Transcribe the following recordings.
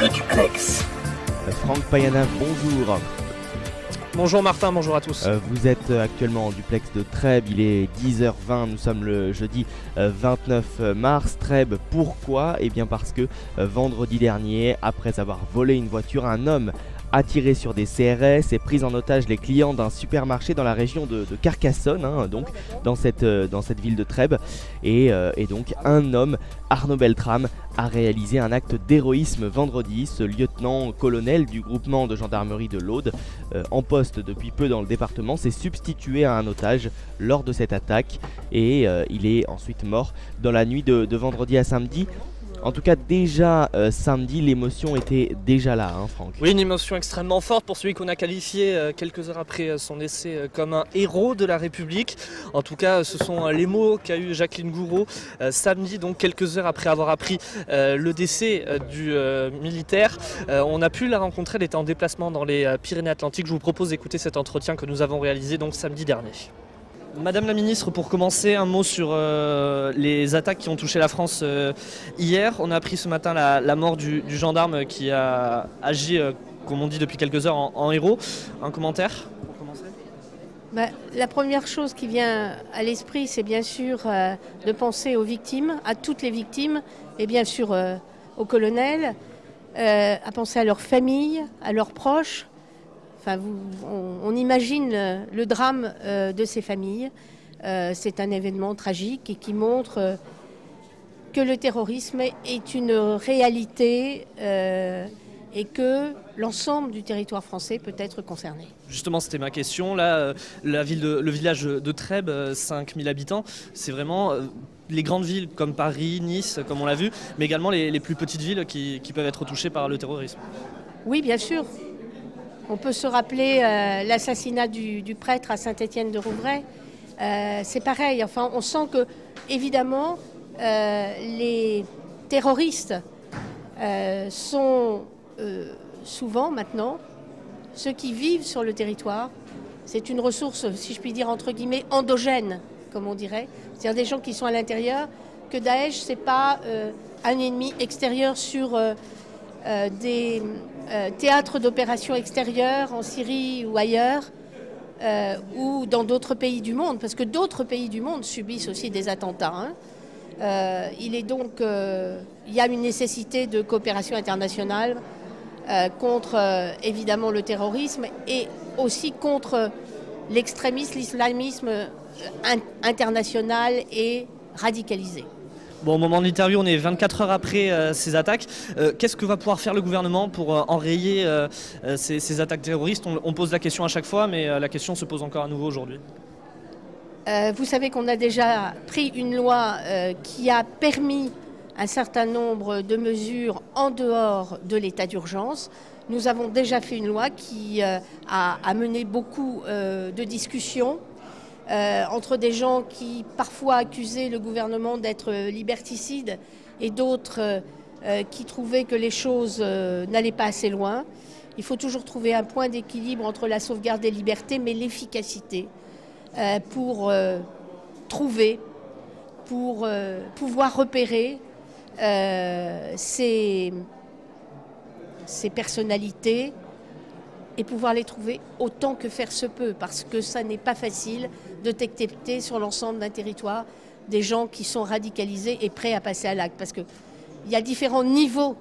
le duplex. Franck Payana, bonjour. Bonjour Martin, bonjour à tous. Vous êtes actuellement en duplex de Trèbes, il est 10h20, nous sommes le jeudi 29 mars. Trèbes, pourquoi? Eh bien parce que vendredi dernier, après avoir volé une voiture, un homme a tiré sur des CRS et pris en otage les clients d'un supermarché dans la région de Carcassonne, donc dans cette ville de Trèbes. Et donc un homme, Arnaud Beltrame, a réalisé un acte d'héroïsme vendredi. Ce lieutenant-colonel du groupement de gendarmerie de l'Aude, en poste depuis peu dans le département, s'est substitué à un otage lors de cette attaque et il est ensuite mort dans la nuit de vendredi à samedi. En tout cas, déjà samedi, l'émotion était déjà là, Franck. Oui, une émotion extrêmement forte pour celui qu'on a qualifié quelques heures après son décès comme un héros de la République. En tout cas, ce sont les mots qu'a eu Jacqueline Gouraud samedi, donc quelques heures après avoir appris le décès du militaire. On a pu la rencontrer, elle était en déplacement dans les Pyrénées-Atlantiques. Je vous propose d'écouter cet entretien que nous avons réalisé donc samedi dernier. Madame la ministre, pour commencer, un mot sur les attaques qui ont touché la France hier. On a appris ce matin la mort du gendarme qui a agi, comme on dit depuis quelques heures, en héros. Un commentaire pour commencer? La première chose qui vient à l'esprit, c'est bien sûr de penser aux victimes, à toutes les victimes, et bien sûr au colonel, à penser à leurs familles, à leurs proches. Enfin, on imagine le drame de ces familles. C'est un événement tragique et qui montre que le terrorisme est une réalité et que l'ensemble du territoire français peut être concerné. Justement, c'était ma question. Là, le village de Trèbes, 5000 habitants, c'est vraiment les grandes villes comme Paris, Nice, comme on l'a vu, mais également les plus petites villes qui peuvent être touchées par le terrorisme. Oui, bien sûr. On peut se rappeler l'assassinat du prêtre à Saint-Étienne-de-Rouvray. C'est pareil. Enfin, on sent que, évidemment, les terroristes sont souvent maintenant ceux qui vivent sur le territoire. C'est une ressource, si je puis dire, entre guillemets, endogène, comme on dirait. C'est-à-dire des gens qui sont à l'intérieur, que Daesh, ce n'est pas un ennemi extérieur sur des théâtres d'opérations extérieures en Syrie ou ailleurs, ou dans d'autres pays du monde, parce que d'autres pays du monde subissent aussi des attentats. Il y a une nécessité de coopération internationale contre évidemment le terrorisme et aussi contre l'extrémisme, l'islamisme international et radicalisé. Bon, au moment de l'interview, on est 24 heures après ces attaques. Qu'est-ce que va pouvoir faire le gouvernement pour enrayer ces attaques terroristes? On pose la question à chaque fois, mais la question se pose encore à nouveau aujourd'hui. Vous savez qu'on a déjà pris une loi qui a permis un certain nombre de mesures en dehors de l'état d'urgence. Nous avons déjà fait une loi qui a mené beaucoup de discussions entre des gens qui parfois accusaient le gouvernement d'être liberticide et d'autres qui trouvaient que les choses n'allaient pas assez loin. Il faut toujours trouver un point d'équilibre entre la sauvegarde des libertés mais l'efficacité pour trouver, pour pouvoir repérer ces personnalités et pouvoir les trouver autant que faire se peut, parce que ça n'est pas facile de détecter sur l'ensemble d'un territoire des gens qui sont radicalisés et prêts à passer à l'acte. Parce qu'il y a différents niveaux,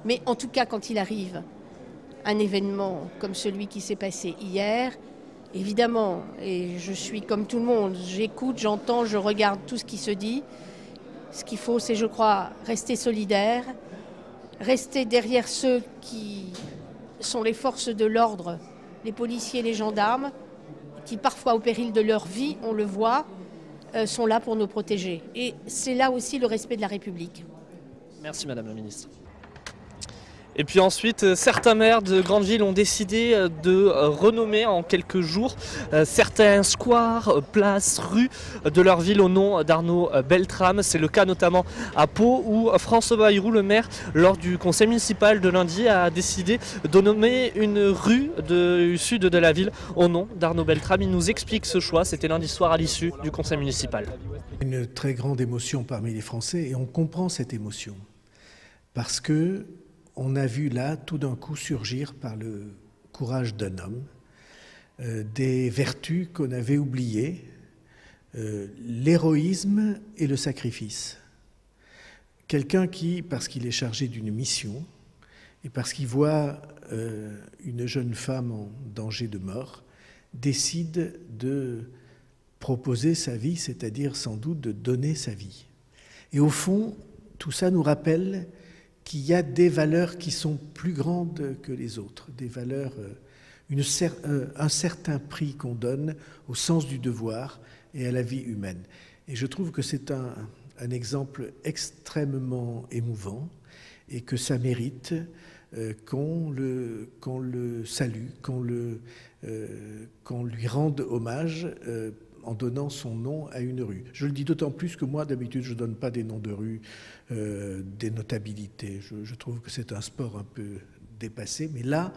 mais en tout cas, quand il arrive un événement comme celui qui s'est passé hier, évidemment, et je suis comme tout le monde, j'écoute, j'entends, je regarde tout ce qui se dit. Ce qu'il faut, c'est, je crois, rester solidaire, rester derrière ceux qui sont les forces de l'ordre, les policiers, les gendarmes, qui parfois au péril de leur vie, on le voit, sont là pour nous protéger. Et c'est là aussi le respect de la République. Merci Madame la Ministre. Et puis ensuite, certains maires de grandes villes ont décidé de renommer en quelques jours certains squares, places, rues de leur ville au nom d'Arnaud Beltrame. C'est le cas notamment à Pau où François Bayrou, le maire, lors du conseil municipal de lundi, a décidé de nommer une rue du sud de la ville au nom d'Arnaud Beltrame. Il nous explique ce choix, c'était lundi soir à l'issue du conseil municipal. Une très grande émotion parmi les Français et on comprend cette émotion parce que on a vu là tout d'un coup surgir par le courage d'un homme des vertus qu'on avait oubliées, l'héroïsme et le sacrifice. Quelqu'un qui, parce qu'il est chargé d'une mission et parce qu'il voit une jeune femme en danger de mort, décide de proposer sa vie, c'est-à-dire sans doute de donner sa vie. Et au fond, tout ça nous rappelle qu'il y a des valeurs qui sont plus grandes que les autres, des valeurs, un certain prix qu'on donne au sens du devoir et à la vie humaine. Et je trouve que c'est un exemple extrêmement émouvant et que ça mérite qu'on le salue, qu'on lui rende hommage en donnant son nom à une rue. Je le dis d'autant plus que moi, d'habitude, je ne donne pas des noms de rues, des notabilités. Je trouve que c'est un sport un peu dépassé. Mais là,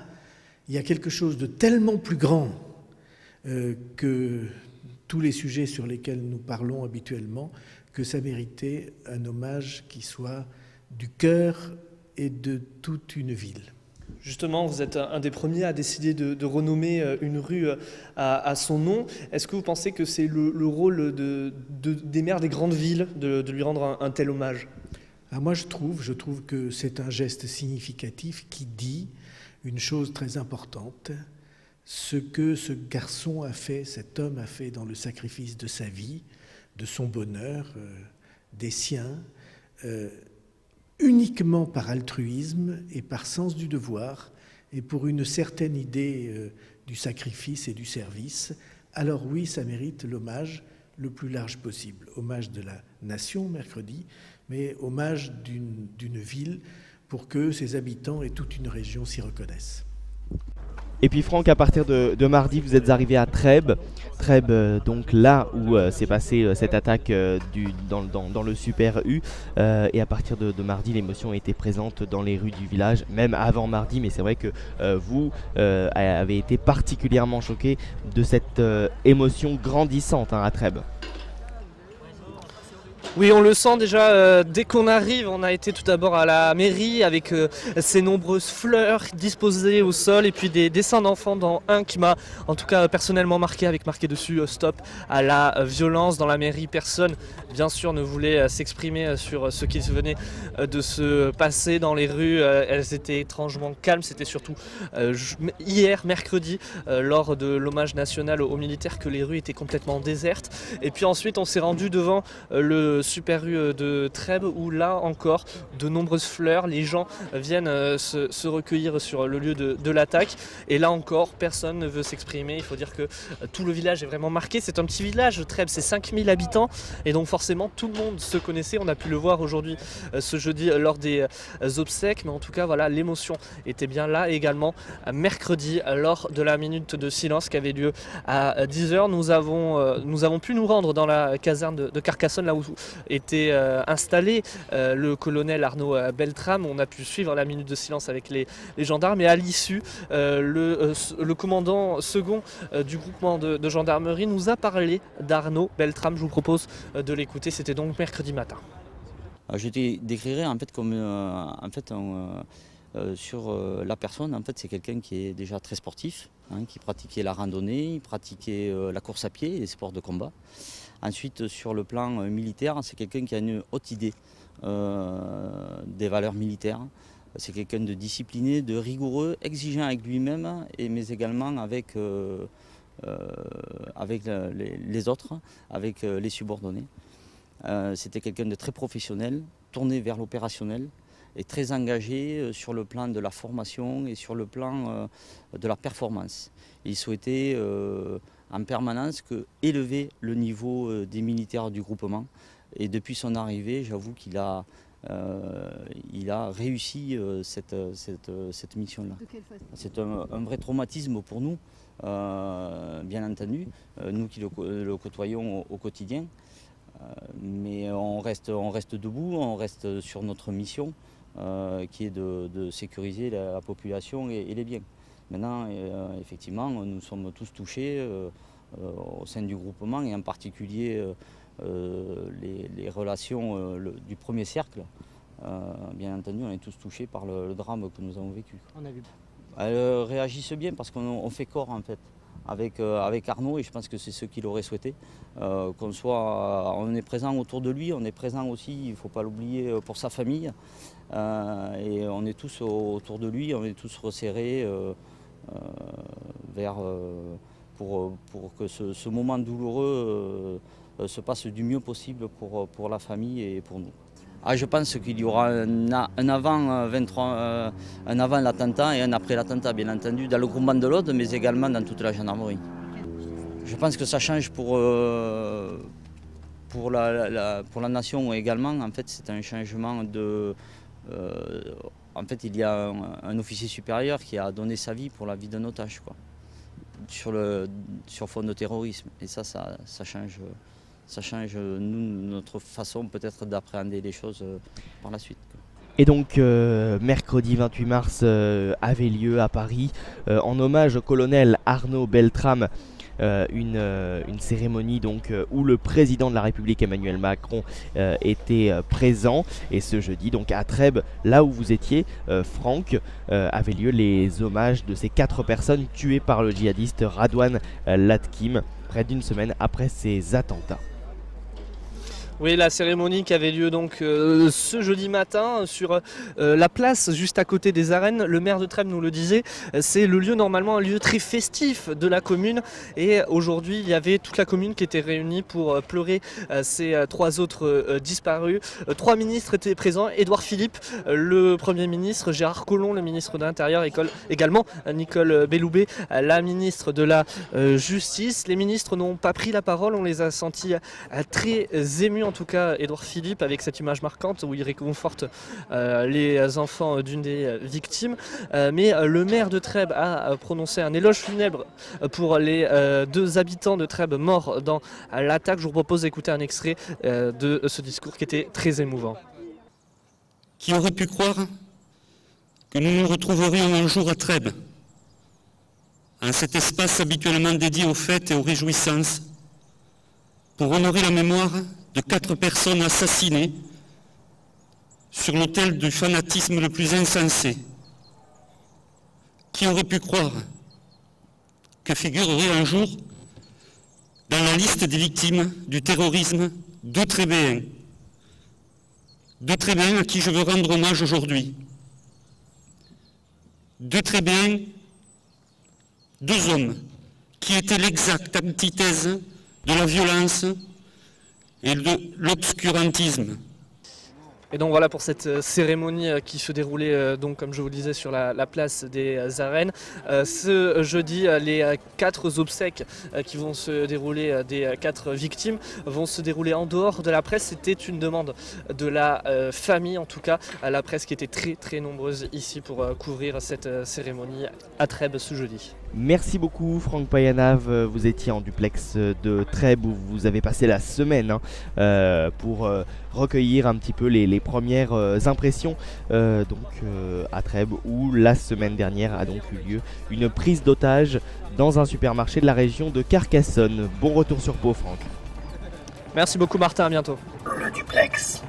il y a quelque chose de tellement plus grand que tous les sujets sur lesquels nous parlons habituellement, que ça méritait un hommage qui soit du cœur et de toute une ville. Justement, vous êtes un des premiers à décider de renommer une rue à son nom. Est-ce que vous pensez que c'est le rôle des maires des grandes villes de lui rendre un tel hommage? Moi, je trouve que c'est un geste significatif qui dit une chose très importante. Ce que ce garçon a fait, cet homme a fait dans le sacrifice de sa vie, de son bonheur, des siens, uniquement par altruisme et par sens du devoir et pour une certaine idée du sacrifice et du service, alors oui, ça mérite l'hommage le plus large possible. Hommage de la nation mercredi, mais hommage d'une ville pour que ses habitants et toute une région s'y reconnaissent. Et puis Franck, à partir de mardi, vous êtes arrivé à Trèbes. Trèbes, donc là où s'est passée cette attaque dans le Super U. Et à partir de mardi, l'émotion était présente dans les rues du village, même avant mardi. Mais c'est vrai que vous avez été particulièrement choqué de cette émotion grandissante à Trèbes. Oui, on le sent déjà dès qu'on arrive. On a été tout d'abord à la mairie avec ces nombreuses fleurs disposées au sol et puis des dessins d'enfants, dans un qui m'a en tout cas personnellement marqué, avec marqué dessus stop à la violence. Dans la mairie, personne bien sûr ne voulait s'exprimer sur ce qui venait de se passer dans les rues. Elles étaient étrangement calmes. C'était surtout hier, mercredi, lors de l'hommage national aux militaires, que les rues étaient complètement désertes. Et puis ensuite on s'est rendu devant le Super U de Trèbes, où là encore de nombreuses fleurs, les gens viennent se recueillir sur le lieu de l'attaque, et là encore personne ne veut s'exprimer. Il faut dire que tout le village est vraiment marqué. C'est un petit village, Trèbes, c'est 5000 habitants, et donc forcément tout le monde se connaissait. On a pu le voir aujourd'hui, ce jeudi, lors des obsèques, mais en tout cas voilà, l'émotion était bien là. Et également mercredi, lors de la minute de silence qui avait lieu à 10h, nous avons pu nous rendre dans la caserne de Carcassonne, là où était installé le colonel Arnaud Beltrame. On a pu suivre la minute de silence avec les gendarmes, et à l'issue le commandant second du groupement de gendarmerie nous a parlé d'Arnaud Beltrame. Je vous propose de l'écouter. C'était donc mercredi matin. Je décrirais en fait comme sur la personne. En fait, c'est quelqu'un qui est déjà très sportif, qui pratiquait la randonnée, il pratiquait la course à pied et les sports de combat. Ensuite, sur le plan militaire, c'est quelqu'un qui a une haute idée des valeurs militaires. C'est quelqu'un de discipliné, de rigoureux, exigeant avec lui-même, mais également avec les autres, avec les subordonnés. C'était quelqu'un de très professionnel, tourné vers l'opérationnel et très engagé sur le plan de la formation et sur le plan de la performance. Il souhaitait en permanence élever le niveau des militaires du groupement. Et depuis son arrivée, j'avoue qu'il a réussi cette mission-là. C'est un vrai traumatisme pour nous, bien entendu, nous qui le côtoyons au quotidien. Mais on reste debout, on reste sur notre mission, qui est de sécuriser la population et les biens. Maintenant, effectivement, nous sommes tous touchés au sein du groupement, et en particulier les relations du premier cercle, bien entendu, on est tous touchés par le drame que nous avons vécu. On a vu. Elles réagissent bien parce qu'on fait corps en fait avec Arnaud, et je pense que c'est ce qu'il aurait souhaité. On est présent autour de lui, on est présent aussi, il ne faut pas l'oublier, pour sa famille. Et on est tous autour de lui, on est tous resserrés pour que ce moment douloureux se passe du mieux possible pour la famille et pour nous. Je pense qu'il y aura un avant l'attentat et un après l'attentat, bien entendu, dans le groupement de l'Aude, mais également dans toute la gendarmerie. Je pense que ça change pour la nation également. En fait, c'est un changement de... en fait, il y a un officier supérieur qui a donné sa vie pour la vie d'un otage, quoi, sur fond de terrorisme. Et ça change. Ça change notre façon peut-être d'appréhender les choses par la suite. Et donc mercredi 28 mars avait lieu à Paris en hommage au colonel Arnaud Beltrame, une cérémonie donc où le président de la République Emmanuel Macron était présent, et ce jeudi donc à Trèbes, là où vous étiez Franck, avaient lieu les hommages de ces 4 personnes tuées par le djihadiste Radouane Latkim près d'une semaine après ces attentats. Oui, la cérémonie qui avait lieu donc ce jeudi matin sur la place juste à côté des arènes. Le maire de Trèbes nous le disait, c'est le lieu normalement un lieu très festif de la commune, et aujourd'hui il y avait toute la commune qui était réunie pour pleurer ces 3 autres disparus. 3 ministres étaient présents: Édouard Philippe, le Premier ministre, Gérard Collomb, le ministre de l'Intérieur, également Nicole Belloubet, la ministre de la Justice. Les ministres n'ont pas pris la parole, on les a sentis très émus. En tout cas, Édouard Philippe, avec cette image marquante où il réconforte les enfants d'une des victimes. Mais le maire de Trèbes a prononcé un éloge funèbre pour les 2 habitants de Trèbes morts dans l'attaque. Je vous propose d'écouter un extrait de ce discours qui était très émouvant. Qui aurait pu croire que nous nous retrouverions un jour à Trèbes, en cet espace habituellement dédié aux fêtes et aux réjouissances, pour honorer la mémoire de 4 personnes assassinées sur l'autel du fanatisme le plus insensé. Qui aurait pu croire que figurerait un jour dans la liste des victimes du terrorisme 2 Trébéens. 2 Trébéens à qui je veux rendre hommage aujourd'hui. 2 Trébéens, 2 hommes qui étaient l'exacte antithèse de la violence et de l'obscurantisme. Et donc voilà pour cette cérémonie qui se déroulait, donc, comme je vous le disais, sur la place des arènes. Ce jeudi, les 4 obsèques qui vont se dérouler des 4 victimes vont se dérouler en dehors de la presse. C'était une demande de la famille, en tout cas, à la presse qui était très très nombreuse ici pour couvrir cette cérémonie à Trèbes ce jeudi. Merci beaucoup Franck Payanav, vous étiez en duplex de Trèbes où vous avez passé la semaine pour recueillir un petit peu les premières impressions à Trèbes, où la semaine dernière a donc eu lieu une prise d'otage dans un supermarché de la région de Carcassonne. Bon retour sur Pau Franck. Merci beaucoup Martin, à bientôt. Le duplex.